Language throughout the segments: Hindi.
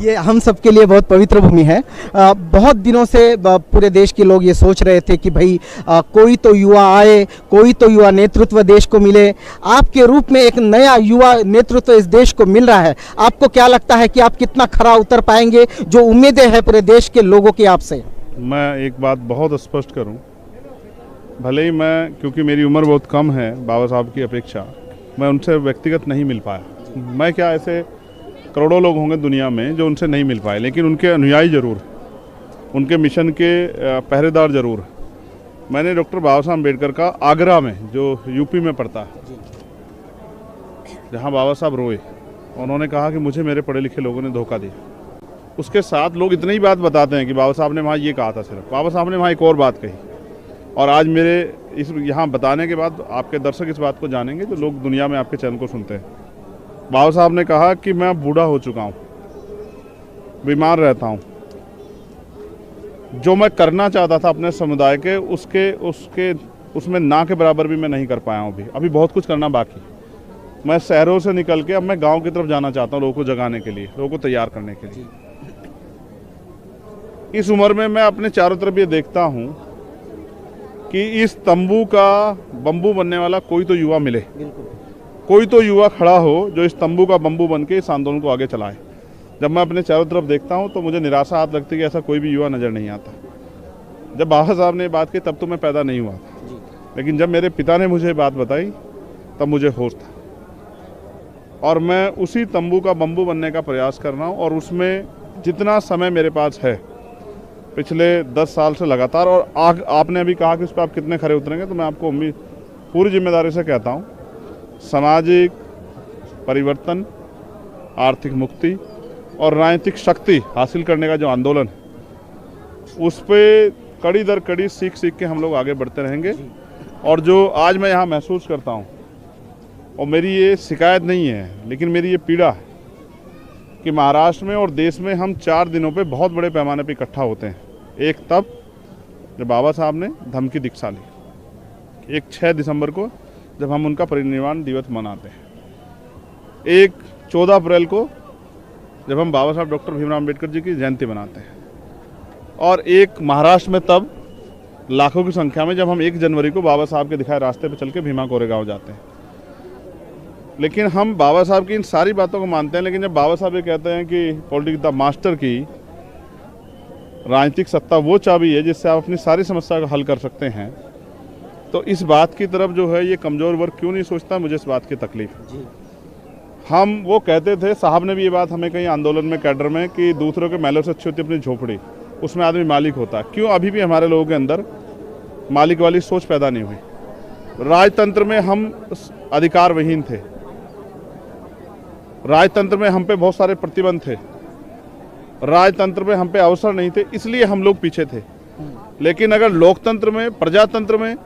ये हम सबके लिए बहुत पवित्र भूमि है। बहुत दिनों से पूरे देश के लोग ये सोच रहे थे कि भाई कोई तो युवा आए, कोई तो युवा नेतृत्व देश को मिले। आपके रूप में एक नया युवा नेतृत्व इस देश को मिल रहा है। आपको क्या लगता है कि आप कितना खरा उतर पाएंगे? जो उम्मीदें हैं पूरे देश के लोगों की आपसे। मैं एक बात बहुत स्पष्ट करूं, भले ही मैं, क्योंकि मेरी उम्र बहुत कम है बाबा साहब की अपेक्षा, मैं उनसे व्यक्तिगत नहीं मिल पाया। मैं क्या, ऐसे करोड़ों लोग होंगे दुनिया में जो उनसे नहीं मिल पाए, लेकिन उनके अनुयायी जरूर, उनके मिशन के पहरेदार जरूर। मैंने डॉक्टर बाबा साहब अम्बेडकर का आगरा में, जो यूपी में पड़ता है, जहाँ बाबा साहब रोए, उन्होंने कहा कि मुझे मेरे पढ़े लिखे लोगों ने धोखा दिया। उसके साथ लोग इतनी ही बात बताते हैं कि बाबा साहब ने वहाँ ये कहा था, सिर्फ बाबा साहब ने वहाँ एक और बात कही। और आज मेरे इस यहाँ बताने के बाद आपके दर्शक इस बात को जानेंगे जो लोग दुनिया में आपके चैनल को सुनते हैं। बाबा साहब ने कहा कि मैं बूढ़ा हो चुका हूँ, बीमार रहता हूँ, जो मैं करना चाहता था अपने समुदाय के उसमें ना के बराबर भी मैं नहीं कर पाया हूँ। अभी बहुत कुछ करना बाकी। मैं शहरों से निकल के अब मैं गांव की तरफ जाना चाहता हूँ, लोगों को जगाने के लिए, लोगों को तैयार करने के लिए। इस उम्र में मैं अपने चारों तरफ ये देखता हूँ कि इस तंबू का बम्बू बनने वाला कोई तो युवा मिले, कोई तो युवा खड़ा हो जो इस तंबू का बम्बू बन के इस आंदोलन को आगे चलाए। जब मैं अपने चारों तरफ देखता हूं तो मुझे निराशा हाथ लगती है कि ऐसा कोई भी युवा नज़र नहीं आता। जब बाबा साहब ने बात की तब तो मैं पैदा नहीं हुआ था, लेकिन जब मेरे पिता ने मुझे बात बताई तब मुझे होश था। और मैं उसी तंबू का बम्बू बनने का प्रयास कर रहा हूँ, और उसमें जितना समय मेरे पास है पिछले 10 साल से लगातार, और आपने अभी कहा कि उस पर आप कितने खरे उतरेंगे, तो मैं आपको उम्मीद पूरी जिम्मेदारी से कहता हूँ, सामाजिक परिवर्तन, आर्थिक मुक्ति और राजनीतिक शक्ति हासिल करने का जो आंदोलन है, उस पर कड़ी दर कड़ी सीख के हम लोग आगे बढ़ते रहेंगे। और जो आज मैं यहाँ महसूस करता हूँ, और मेरी ये शिकायत नहीं है, लेकिन मेरी ये पीड़ा है कि महाराष्ट्र में और देश में हम 4 दिनों पे बहुत बड़े पैमाने पे इकट्ठा होते हैं। एक तब जब बाबा साहब ने धम्म की दीक्षा ली, एक 6 दिसंबर को जब हम उनका परिनिर्वाण दिवस मनाते हैं, एक 14 अप्रैल को जब हम बाबा साहब डॉक्टर भीमराव अम्बेडकर जी की जयंती मनाते हैं, और एक महाराष्ट्र में तब लाखों की संख्या में जब हम 1 जनवरी को बाबा साहब के दिखाए रास्ते पर चल के भीमा कोरेगांव जाते हैं। लेकिन हम बाबा साहब की इन सारी बातों को मानते हैं, लेकिन जब बाबा साहब ये कहते हैं कि पॉलिटिक्स द मास्टर की राजनीतिक सत्ता वो चाबी है जिससे आप अपनी सारी समस्या को हल कर सकते हैं, तो इस बात की तरफ जो है ये कमज़ोर वर्ग क्यों नहीं सोचता, मुझे इस बात की तकलीफ है। हम वो कहते थे, साहब ने भी ये बात हमें कहीं आंदोलन में, कैडर में, कि दूसरों के महलों से अच्छी होती अपनी झोपड़ी, उसमें आदमी मालिक होता है। क्यों अभी भी हमारे लोगों के अंदर मालिक वाली सोच पैदा नहीं हुई? राजतंत्र में हम अधिकार विहीन थे, राजतंत्र में हम पे बहुत सारे प्रतिबंध थे, राजतंत्र में हम पे अवसर नहीं थे, इसलिए हम लोग पीछे थे। लेकिन अगर लोकतंत्र में, प्रजातंत्र में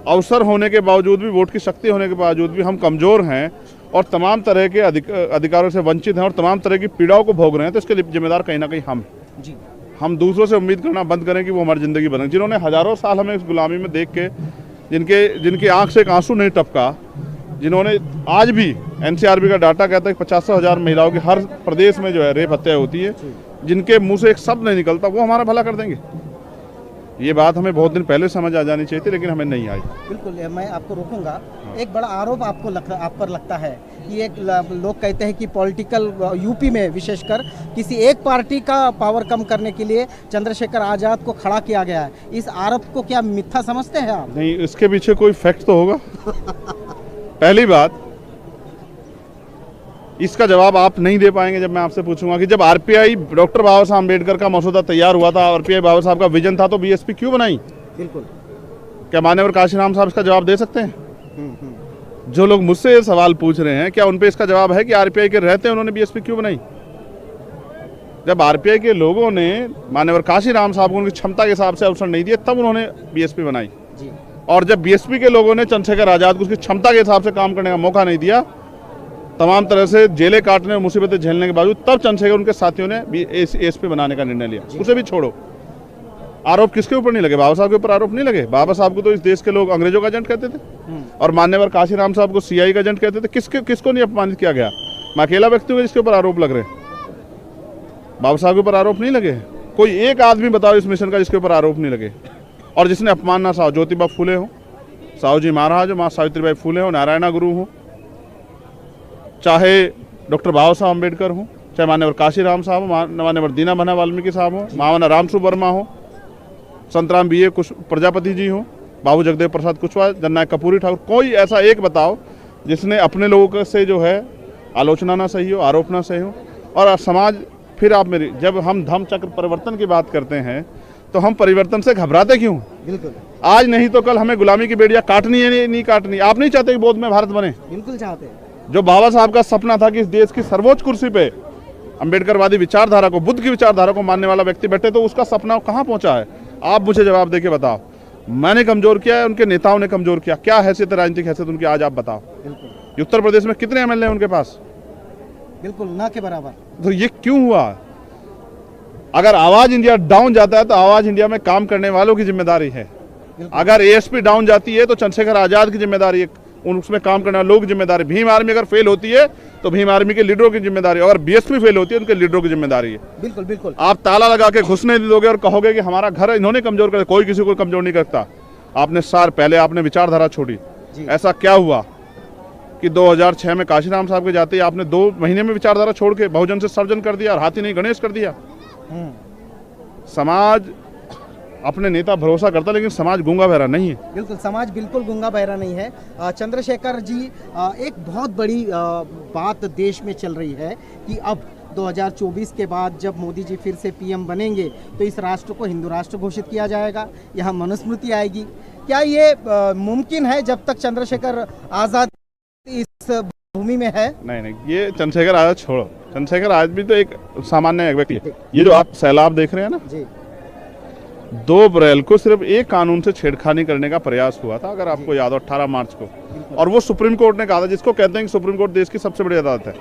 अवसर होने के बावजूद भी, वोट की शक्ति होने के बावजूद भी हम कमज़ोर हैं और तमाम तरह के अधिकारों से वंचित हैं और तमाम तरह की पीड़ाओं को भोग रहे हैं, तो इसके लिए जिम्मेदार कहीं ना कहीं हम दूसरों से उम्मीद करना बंद करें कि वो हमारी ज़िंदगी बदलें। जिन्होंने हज़ारों साल हमें इस गुलामी में देख के, जिनकी आंख से एक आंसू नहीं टपका, जिन्होंने आज भी एनसीआरबी का डाटा कहता है कि 50,000 महिलाओं की हर प्रदेश में जो है रेप हत्या होती है, जिनके मुंह से एक शब्द नहीं निकलता, वो हमारा भला कर देंगे। ये बात हमें बहुत दिन पहले समझ आ जानी चाहिए थी, लेकिन हमें नहीं आई। बिल्कुल, मैं आपको रोकूंगा। एक बड़ा आरोप आप पर लगता है कि एक लोग कहते हैं कि पॉलिटिकल यूपी में विशेषकर किसी एक पार्टी का पावर कम करने के लिए चंद्रशेखर आज़ाद को खड़ा किया गया है। इस आरोप को क्या मिथ्या समझते हैं आप? नहीं, इसके पीछे कोई फैक्ट तो होगा। पहली बात, इसका जवाब आप नहीं दे पाएंगे जब मैं आपसे पूछूंगा कि जब आरपीआई डॉक्टर बाबा साहब अम्बेडकर का मसौदा तैयार हुआ था, आरपीआई बाबा साहब का विजन था, तो बीएसपी क्यों बनाई? बिल्कुल, क्या मान्यवर काशीराम साहब इसका जवाब दे सकते हैं? जो लोग मुझसे ये सवाल पूछ रहे हैं, क्या उन पे इसका जवाब है कि आरपीआई के रहते उन्होंने बीएसपी क्यों बनाई? जब आरपीआई के लोगों ने मान्यवर काशीराम साहब को उनकी क्षमता के हिसाब से अवसर नहीं दिए, तब उन्होंने बीएसपी बनाई। और जब बीएसपी के लोगों ने चंद्रशेखर आज़ाद को उसकी क्षमता के हिसाब से काम करने का मौका नहीं दिया, तमाम तरह से जेलें काटने और मुसीबतें झेलने के बावजूद, तब चंद्रशेखर उनके साथियों ने एएसपी बनाने का निर्णय लिया। उसे भी छोड़ो, आरोप किसके ऊपर नहीं लगे? बाबा साहब के ऊपर आरोप नहीं लगे? बाबा साहब को तो इस देश के लोग अंग्रेजों का एजेंट कहते थे, और मान्यवर काशीराम साहब को सीआई का एजेंट कहते थे। किसको नहीं अपमानित किया गया? मैं अकेला व्यक्ति हूँ जिसके ऊपर आरोप लग रहे हैं। बाबा साहब के ऊपर आरोप नहीं लगे? कोई एक आदमी बताओ इस मिशन का जिसके ऊपर आरोप नहीं लगे, और जिसने अपमानना साहु ज्योतिबा फूले हो, साहू जी महाराज हो, माँ सावित्रीबाई फूले हो, नारायणा गुरु हो, चाहे डॉक्टर बाबा साहब अम्बेडकर हो, चाहे मान्यवर काशीराम साहब हो, मान्यवर दीना बना वाल्मीकि साहब हो, मावना रामसु वर्मा हो, संतराम बी ए प्रजापति जी हो, बाबू जगदेव प्रसाद कुशवाहा, जननायक कपूरी ठाकुर, कोई ऐसा एक बताओ जिसने अपने लोगों से जो है आलोचना ना सही हो, आरोप ना सही हो। और समाज, फिर आप मेरी, जब हम धम्म चक्र परिवर्तन की बात करते हैं तो हम परिवर्तन से घबराते क्यों? बिल्कुल, आज नहीं तो कल हमें गुलामी की बेड़ियां काटनी है, नहीं काटनी। आप नहीं चाहते कि बौद्ध में भारत बने? बिल्कुल चाहते हैं। जो बाबा साहब का सपना था कि इस देश की सर्वोच्च कुर्सी पे अम्बेडकरवादी विचारधारा को, बुद्ध की विचारधारा को मानने वाला व्यक्ति बैठे, तो उसका सपना कहाँ पहुंचा है? आप मुझे जवाब देके बताओ। मैंने कमजोर किया है, उनके नेताओं ने कमजोर किया? क्या हैसियत है, राजनीतिक हैसियत उनकी, आज आप बताओ। उत्तर प्रदेश में कितने एमएलए हैं उनके पास? बिल्कुल ना के बराबर। तो ये क्यों हुआ? अगर आवाज इंडिया डाउन जाता है तो आवाज इंडिया में काम करने वालों की जिम्मेदारी है। अगर एएसपी डाउन जाती है तो चंद्रशेखर आजाद की जिम्मेदारी है, उसमें काम करने वाले लोगों की जिम्मेदारी। भीम आर्मी अगर फेल होती है तो भीम आर्मी के लीडरों की जिम्मेदारी, अगर बीएसपी फेल होती है उनके लीडरों की जिम्मेदारी है। बिल्कुल बिल्कुल। आप ताला लगा के घुसने नहीं दोगे और कहोगे कि हमारा घर इन्होंने कमजोर कर, कोई किसी को कमजोर नहीं करता। आपने साल पहले आपने विचारधारा छोड़ी, ऐसा क्या हुआ कि 2006 में काशीराम साहब के जाते ही आपने 2 महीने में विचारधारा छोड़ के बहुजन से सर्वजन कर दिया और हाथी नहीं गणेश कर दिया? समाज अपने नेता भरोसा करता, लेकिन समाज गूंगा बहरा नहीं है। बिल्कुल, समाज बिल्कुल गूंगा बहरा नहीं है। चंद्रशेखर जी, एक बहुत बड़ी बात देश में चल रही है कि अब 2024 के बाद जब मोदी जी फिर से पीएम बनेंगे तो इस राष्ट्र को हिंदू राष्ट्र घोषित किया जाएगा, यहाँ मनुस्मृति आएगी। क्या ये मुमकिन है जब तक चंद्रशेखर आजाद इस भूमि में है? नहीं, ये चंद्रशेखर आजाद छोड़ो। चंद्रशेखर आजाद भी तो एक सामान्य व्यक्ति है। ये जो आप सैलाब देख रहे हैं ना जी, 2 अप्रैल को सिर्फ एक कानून से छेड़खानी करने का प्रयास हुआ था, अगर आपको याद हो, 18 मार्च को, और वो सुप्रीम कोर्ट ने कहा था, जिसको कहते हैं कि सुप्रीम कोर्ट देश की सबसे बड़ी अदालत है।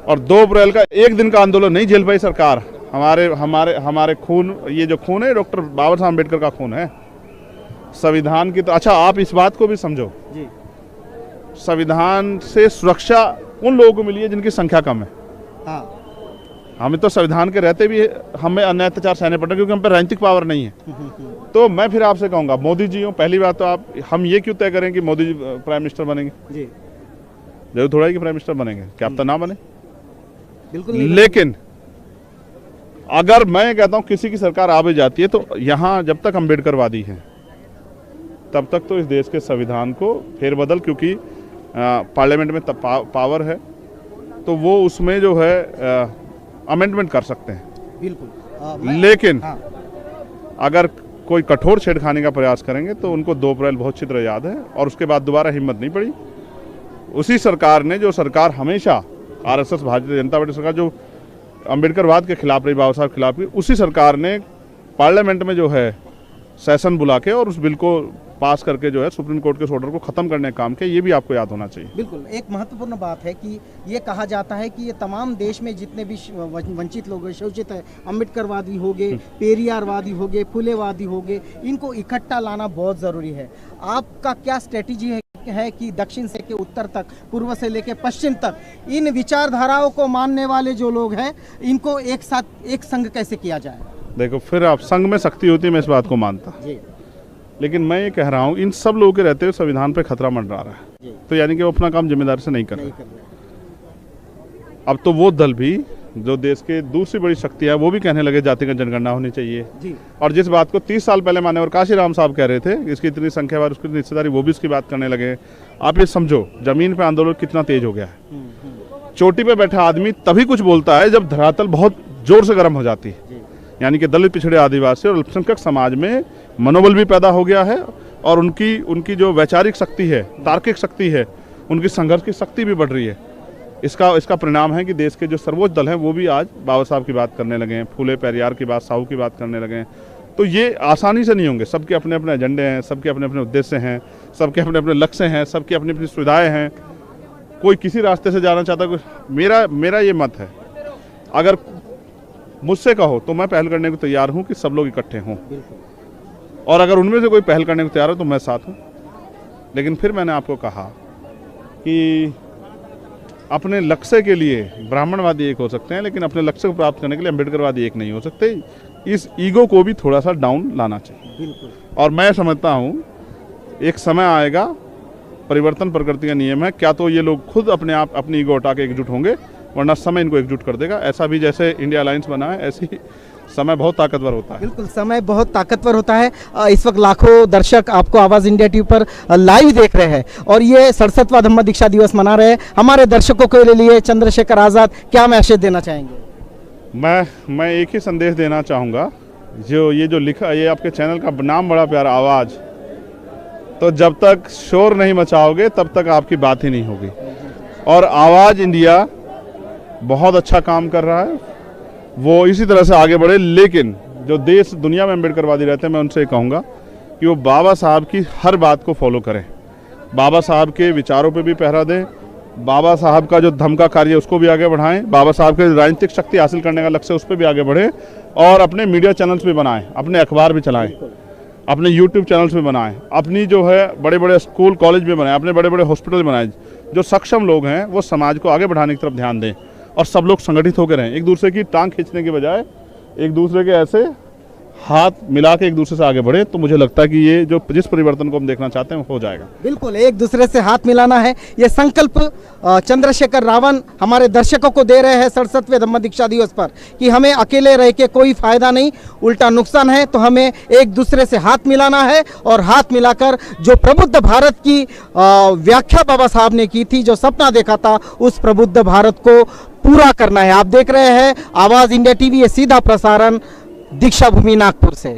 और 2 अप्रैल का एक दिन का आंदोलन नहीं झेल पाई सरकार। हमारे खून, ये जो खून है डॉक्टर बाबा साहब अम्बेडकर का खून है, संविधान की। तो अच्छा, आप इस बात को भी समझो जी, संविधान से सुरक्षा उन लोगों को मिली है जिनकी संख्या कम है। हाँ। हमें तो संविधान के रहते भी हमें अन्याय अत्याचार सहने पड़ते, क्योंकि हम पे राजनीतिक पावर नहीं है। तो मैं फिर आपसे कहूंगा, मोदी जी हो, पहली बात तो आप, हम ये क्यों तय करें कि मोदी जी प्राइम मिनिस्टर बनेंगे? जी, जरूर थोड़ा है कि प्राइम मिनिस्टर बनेंगे, क्या अब तो ना बने? बिल्कुल। लेकिन अगर मैं कहता हूं किसी की सरकार आ भी जाती है, तो यहाँ जब तक अम्बेडकरवादी है तब तक तो इस देश के संविधान को फेरबदल, क्योंकि पार्लियामेंट में पावर है, तो वो उसमें जो है अमेंडमेंट कर सकते हैं। बिल्कुल। लेकिन अगर कोई कठोर छेड़खानी का प्रयास करेंगे तो उनको 2 अप्रैल बहुत अच्छी तरह याद है, और उसके बाद दोबारा हिम्मत नहीं पड़ी। उसी सरकार ने, जो सरकार हमेशा आरएसएस भारतीय जनता पार्टी सरकार जो अम्बेडकरवाद के खिलाफ रही, बाबा साहब के खिलाफ रही, उसी सरकार ने पार्लियामेंट में जो है सेशन बुला के और उस बिल को पास करके जो है सुप्रीम कोर्ट के ऑर्डर को खत्म करने का काम किया। ये भी आपको याद होना चाहिए। बिल्कुल, एक महत्वपूर्ण बात है कि ये कहा जाता है कि ये तमाम देश में जितने भी वंचित लोग हैं, शोषित है, अम्बेडकरवादी हो गए, पेरियारवादी हो गए, फुलेवादी हो गए, इनको इकट्ठा लाना बहुत ज़रूरी है। आपका क्या स्ट्रेटेजी है कि दक्षिण से के उत्तर तक, पूर्व से लेकर पश्चिम तक, इन विचारधाराओं को मानने वाले जो लोग हैं, इनको एक साथ एक संग कैसे किया जाए? देखो, फिर आप संघ में शक्ति होती है, मैं इस बात को मानता, लेकिन मैं ये कह रहा हूँ, इन सब लोगों के रहते हुए संविधान पे खतरा मंडरा रहा है, तो यानी कि वो अपना काम जिम्मेदारी से नहीं कर रहे। अब तो वो दल भी जो देश के दूसरी बड़ी शक्ति है, वो भी कहने लगे जातिगत जनगणना होनी चाहिए जी। और जिस बात को 30 साल पहले मान्यवर काशीराम साहब कह रहे थे, इसकी इतनी संख्या और उसकी हिस्सेदारी, वो भी इसकी बात करने लगे। आप ये समझो, जमीन पे आंदोलन कितना तेज हो गया है। चोटी पे बैठा आदमी तभी कुछ बोलता है जब धरातल बहुत जोर से गर्म हो जाती है, यानी कि दलित, पिछड़े, आदिवासी और अल्पसंख्यक समाज में मनोबल भी पैदा हो गया है, और उनकी जो वैचारिक शक्ति है, तार्किक शक्ति है, उनकी संघर्ष की शक्ति भी बढ़ रही है। इसका परिणाम है कि देश के जो सर्वोच्च दल हैं वो भी आज बाबा साहब की बात करने लगे हैं, फूले पेरियार की बात, साहू की बात करने लगे हैं। तो ये आसानी से नहीं होंगे, सबके अपने अपने एजेंडे हैं, सबके अपने अपने उद्देश्य हैं, सबके अपने अपने लक्ष्य हैं, सबकी अपनी अपनी सुविधाएं हैं। कोई किसी रास्ते से जाना चाहता, मेरा ये मत है, अगर मुझसे कहो तो मैं पहल करने को तैयार हूं कि सब लोग इकट्ठे हों, और अगर उनमें से कोई पहल करने को तैयार हो तो मैं साथ हूं। लेकिन फिर मैंने आपको कहा कि अपने लक्ष्य के लिए ब्राह्मणवादी एक हो सकते हैं, लेकिन अपने लक्ष्य को प्राप्त करने के लिए अम्बेडकरवादी एक नहीं हो सकते। इस ईगो को भी थोड़ा सा डाउन लाना चाहिए। बिल्कुल। और मैं समझता हूँ एक समय आएगा, परिवर्तन प्रकृति का नियम है, क्या तो ये लोग खुद अपने आप अपनी ईगो हटा के एकजुट होंगे, वरना समय इनको एकजुट कर देगा। ऐसा भी जैसे इंडिया अलायंस बना है, ऐसे ही समय बहुत ताकतवर होता है। बिल्कुल, समय बहुत ताकतवर होता है। इस वक्त लाखों दर्शक आपको आवाज़ इंडिया टीवी पर लाइव देख रहे हैं और ये 67वां धम्म दीक्षा दिवस मना रहे हैं। हमारे दर्शकों के लिए चंद्रशेखर आज़ाद क्या मैसेज देना चाहेंगे? मैं एक ही संदेश देना चाहूँगा, जो लिखा, ये आपके चैनल का नाम बड़ा प्यारा आवाज़, तो जब तक शोर नहीं मचाओगे तब तक आपकी बात ही नहीं होगी। और आवाज़ इंडिया बहुत अच्छा काम कर रहा है, वो इसी तरह से आगे बढ़े। लेकिन जो देश दुनिया में अम्बेडकरवादी रहते हैं, मैं उनसे कहूँगा कि वो बाबा साहब की हर बात को फॉलो करें, बाबा साहब के विचारों पे भी पहरा दें, बाबा साहब का जो धम्म का कार्य है उसको भी आगे बढ़ाएं, बाबा साहब के राजनीतिक शक्ति हासिल करने का लक्ष्य है उस पर भी आगे बढ़ें, और अपने मीडिया चैनल्स भी बनाएं, अपने अखबार भी चलाएं, अपने यूट्यूब चैनल्स भी बनाएं, अपनी जो है बड़े बड़े स्कूल कॉलेज भी बनाएं, अपने बड़े बड़े हॉस्पिटल बनाएं। जो सक्षम लोग हैं वो समाज को आगे बढ़ाने की तरफ ध्यान दें, और सब लोग संगठित होकर रहें। एक दूसरे की टांग खींचने के बजाय एक दूसरे के ऐसे हाथ मिला के एक दूसरे से आगे बढ़े, तो मुझे लगता है कि ये जो जिस परिवर्तन को हम देखना चाहते हैं वो हो जाएगा। बिल्कुल, एक दूसरे से हाथ मिलाना है, ये संकल्प चंद्रशेखर रावण हमारे दर्शकों को दे रहे हैं 67वें धम्म दीक्षा दिवस पर, कि हमें अकेले रह के कोई फायदा नहीं, उल्टा नुकसान है। तो हमें एक दूसरे से हाथ मिलाना है, और हाथ मिलाकर जो प्रबुद्ध भारत की व्याख्या बाबा साहब ने की थी, जो सपना देखा था, उस प्रबुद्ध भारत को पूरा करना है। आप देख रहे हैं आवाज़ इंडिया टीवी, ये सीधा प्रसारण दीक्षा भूमि नागपुर से।